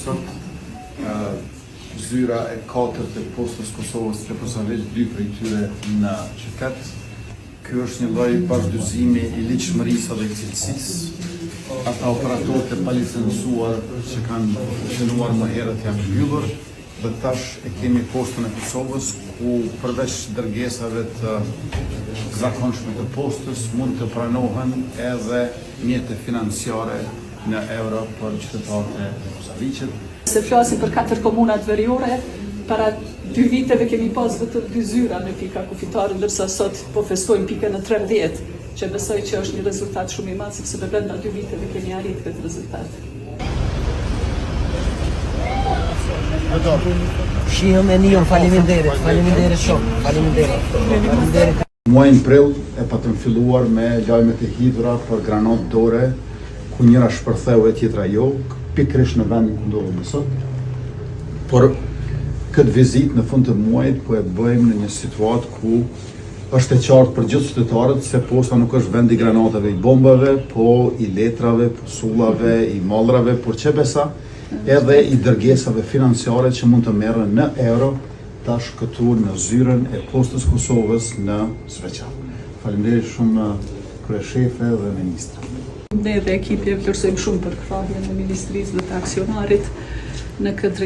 sot. Zyra e 4 e postës Kosovës që përsaveç 2 prej tyre në qytet. Ky është një lloj bashkëdyshimi i ligjshmërisë dhe cilësisë. Ata operatorët e palicencuar që kanë funksionuar më herët janë mbyllur dhe tash e kemi postën e Kosovës ku përveç dërgesave të zakonshme të postës mund të pranohen edhe mjete financiare në euro për qytetarët e Kosovicit. Se flasim për 4 komunat veriore, para 2 viteve kemi pas vetëm 2 zyra në pika kufitare, ndërsa sot po festojmë pikën në 13, që besoj që është një rezultat shumë i madh, sepse brenda 2 viteve kemi arritur këtë rezultat. Shihëm e njëm, faleminderit shumë, faleminderit. Muajin prill e patëm filluar me lajmet e hidhura për granat dore, ku njëra shpërtheu e tjetra jo, pikërisht në vendin ku ndodhemi sot. Por këtë vizitë në fund të muajit po e bëjmë në një situatë ku është e qartë për gjithë qytetarët se posta nuk është vend i granatave i bombave, po i letrave, pusullave, i mallrave, por që besa edhe i dërgesave financiare që mund të merren në euro tash këtu në zyrën e postës Kosovës në Sveçan. Faleminderit shumë kryeshefe dhe ministra. Ne dhe ekipi e vlerësojmë shumë për krahjen e ministrisë dhe të aksionarit në këtë